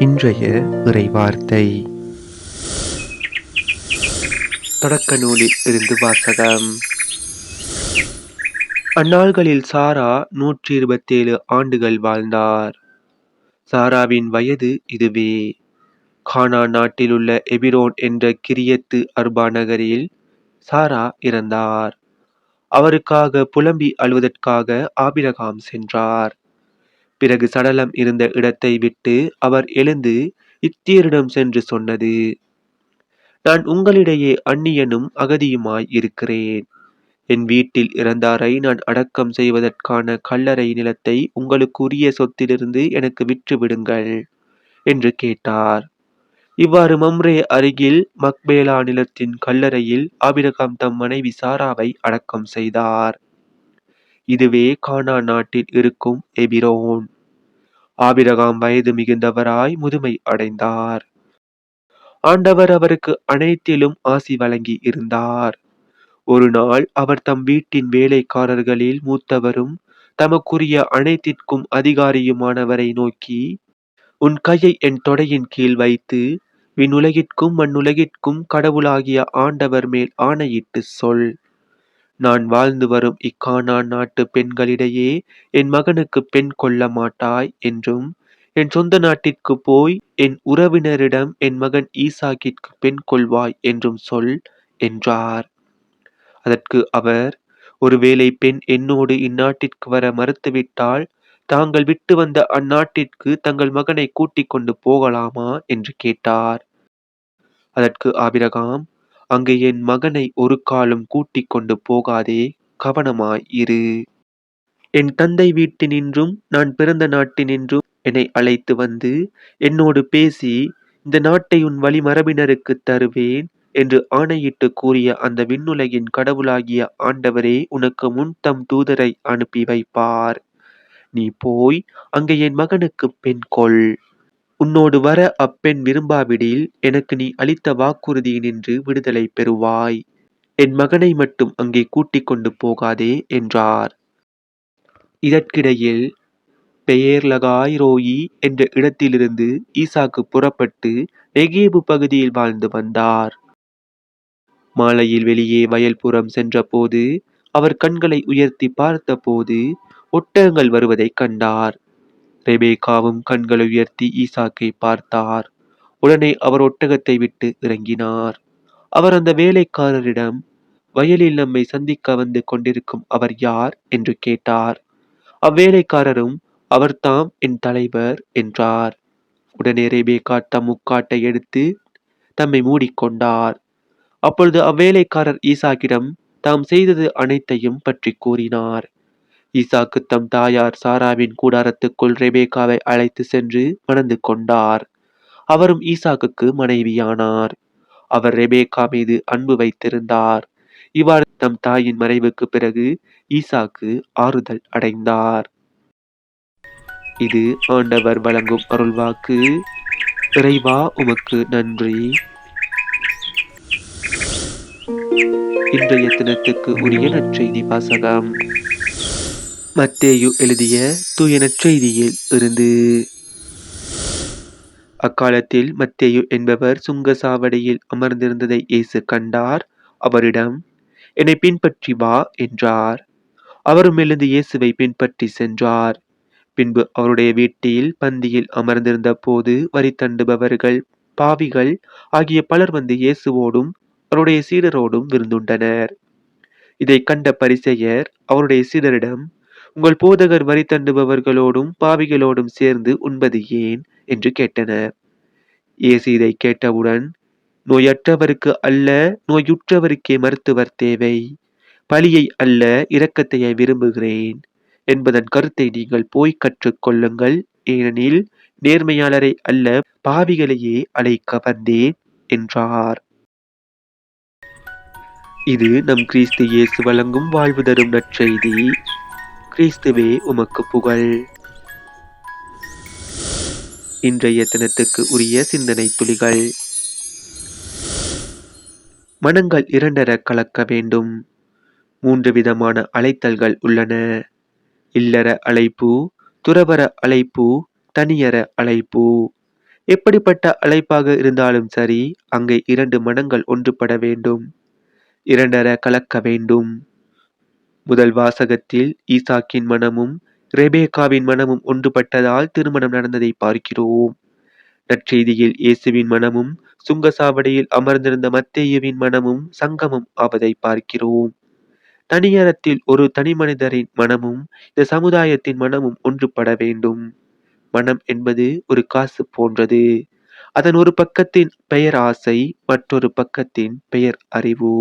இன்றைய இறைவார்த்தை தொடக்க நூலில் இருந்து வாசகம். அந்நாள்களில் சாரா 127 ஆண்டுகள் வாழ்ந்தார். சாராவின் வயது இதுவே. கானான் நாட்டில் உள்ள எபிரோன் என்ற கிரியத்து அர்பா நகரில் சாரா இறந்தார். அவருக்காக புலம்பி அழுவதற்காக ஆபிரகாம் சென்றார். பிறகு சடலம் இருந்த இடத்தை விட்டு அவர் எழுந்து இத்தியரிடம் சென்று சொன்னது: நான் உங்களிடையே அந்நியனும் அகதியுமாய் இருக்கிறேன். என் வீட்டில் இறந்தாரை நான் அடக்கம் செய்வதற்கான கல்லறை நிலத்தை உங்களுக்குரிய சொத்திலிருந்து எனக்கு விற்று விடுங்கள் என்று கேட்டார். இவ்வாறு மம்ரே அருகில் மக்பேலா நிலத்தின் கல்லறையில் ஆபிரகாம் தம் மனைவி சாராவை அடக்கம் செய்தார். இதுவே கானான் நாட்டில் இருக்கும் எபிரோன். ஆபிரகாம் வயது மிகுந்தவராய் முதுமை அடைந்தார். ஆண்டவர் அவருக்கு அனைத்திலும் ஆசி வழங்கி இருந்தார். ஒரு நாள் அவர் தம் வீட்டின் வேலைக்காரர்களில் மூத்தவரும் தமக்குரிய அனைத்திற்கும் அதிகாரியுமானவரை நோக்கி, உன் கையை என் தொடையின் கீழ் வைத்து விண்ணுலகிற்கும் மண்ணுலகிற்கும் கடவுளாகிய ஆண்டவர் மேல் ஆணையிட்டு சொல்: நான் வாழ்ந்து வரும் இக்கானான் நாட்டு பெண்களிடையே என் மகனுக்கு பெண் கொள்ள மாட்டாய் என்றும், என் சொந்த நாட்டிற்கு போய் என் உறவினரிடம் என் மகன் ஈசாக்கிற்கு பெண் கொள்வாய் என்றும் சொல் என்றார். அதற்கு அவர், ஒருவேளை பெண் என்னோடு இந்நாட்டிற்கு வர மறுத்துவிட்டால் தாங்கள் விட்டு வந்த அந்நாட்டிற்கு தங்கள் மகனை கூட்டிக் கொண்டு போகலாமா என்று கேட்டார். அதற்கு ஆபிரகாம், அங்கே என் மகனை ஒரு காலும் கூட்டிக் கொண்டு போகாதே, கவனமாய் இரு. என் தந்தை வீட்டினின்றும் நான் பிறந்த நாட்டினின்றும் என்னை அழைத்து வந்து என்னோடு பேசி, இந்த நாட்டை உன் வழிமரபினருக்கு தருவேன் என்று ஆணையிட்டு கூறிய அந்த விண்ணுலகின் கடவுளாகிய ஆண்டவரே உனக்கு முன் தம் தூதரை அனுப்பி வைப்பார். நீ போய் அங்கே என் மகனுக்கு பெண் கொள். உன்னோடு வர அப்பெண் விரும்பாவிடில் எனக்கு நீ அளித்த வாக்குறுதியினின்று விடுதலை பெறுவாய். என் மகனை மட்டும் அங்கே கூட்டிக் கொண்டு போகாதே என்றார். இதற்கிடையில் பெயர்லகாய் ரோயி என்ற இடத்திலிருந்து ஈசாக்கு புறப்பட்டு நெகேபு பகுதியில் வாழ்ந்து வந்தார். மாலையில் வெளியே வயல்புறம் சென்றபோது அவர் கண்களை உயர்த்தி பார்த்தபோது ஒட்டகங்கள் வருவதை கண்டார். ரெபேக்காவும் கண்களை உயர்த்தி ஈசாக்கை பார்த்தார். உடனே அவர் ஒட்டகத்தை விட்டு இறங்கினார். அவர் அந்த வேலைக்காரரிடம், வயலில் நம்மை சந்திக்க வந்து கொண்டிருக்கும் அவர் யார் என்று கேட்டார். அவ்வேலைக்காரரும், அவர்தாம் என் தலைவர் என்றார். உடனே ரெபேக்கா தம் முக்காட்டை எடுத்து தம்மை மூடிக்கொண்டார். அப்பொழுது அவ்வேலைக்காரர் ஈசாக்கிடம் தாம் செய்தது அனைத்தையும் பற்றி கூறினார். ஈசாக்கு தம் தாயார் சாராவின் கூடாரத்துக்குள் ரெபேக்காவை அழைத்து சென்று மணந்து கொண்டார். அவரும் ஈசாக்குக்கு மனைவியானார். அவர் ரெபேக்கா மீது அன்பு வைத்திருந்தார். இவ்வாறு தம் தாயின் மறைவுக்கு பிறகு ஈசாக்கு ஆறுதல் அடைந்தார். இது ஆண்டவர் வழங்கும் அருள்வாக்கு. இறைவா உமக்கு நன்றி. இன்றைய தினத்துக்கு உரிய நற்செய்தி வாசகம். மத்தேயு எழுதிய தூய நற்செய்தியில் இருந்து. அக்காலத்தில் மத்தேயு என்பவர் சுங்க சாவடியில் அமர்ந்திருந்ததை இயேசு கண்டார். அவரிடம், என்னை பின்பற்றி வா என்றார். அவரும் எழுந்து இயேசுவை பின்பற்றி சென்றார். பின்பு அவருடைய வீட்டில் பந்தியில் அமர்ந்திருந்த போது வரி தண்டுபவர்கள், பாவிகள் ஆகிய பலர் வந்து இயேசுவோடும் அவருடைய சீடரோடும் விருந்துண்டனர். இதை கண்ட பரிசேயர் அவருடைய சீடரிடம், உங்கள் போதகர் வரி தண்டுபவர்களோடும் பாவிகளோடும் சேர்ந்து உண்பது ஏன் என்று கேட்டனர். இயேசு இதை கேட்டவுடன், நோயற்றவருக்கு அல்ல, நோயுற்றவருக்கே மருத்துவர் தேவை. பலியை அல்ல, இரக்கத்தையே விரும்புகிறேன் என்பதன் கருத்தை நீங்கள் போய் கற்றுக்கொள்ளுங்கள். ஏனெனில் நேர்மையாளரை அல்ல, பாவிகளையே அழைக்க வந்தேன் என்றார். இது நம் கிறிஸ்து இயேசு வழங்கும் வாழ்வு தரும் நற்செய்தி. கிறிஸ்துவே உமக்கு புகழ். இன்றைய தினத்துக்கு உரிய சிந்தனை துளிகள். மனங்கள் இரண்டர கலக்க வேண்டும். 3 விதமான அழைத்தல்கள் உள்ளன. இல்லற அழைப்பு, துறவற அழைப்பு, தனியற அழைப்பு. எப்படிப்பட்ட அழைப்பாக இருந்தாலும் சரி, அங்கே 2 மனங்கள் ஒன்றுபட வேண்டும். 2 கலக்க வேண்டும். முதல் வாசகத்தில் ஈசாக்கின் மனமும் ரெபேக்காவின் மனமும் ஒன்றுபட்டதால் திருமணம் நடந்ததை பார்க்கிறோம். நற்செய்தியில் இயேசுவின் மனமும் சுங்கசாவடியில் அமர்ந்திருந்த மத்தேயுவின் மனமும் சங்கமம் ஆவதை பார்க்கிறோம். தனியறத்தில் ஒரு தனிமனிதரின் மனமும் இந்த சமுதாயத்தின் மனமும் ஒன்றுபட வேண்டும். மனம் என்பது ஒரு காசு போன்றது. அதன் ஒரு பக்கத்தின் பெயர் ஆசை, மற்றொரு பக்கத்தின் பெயர் அறிவு.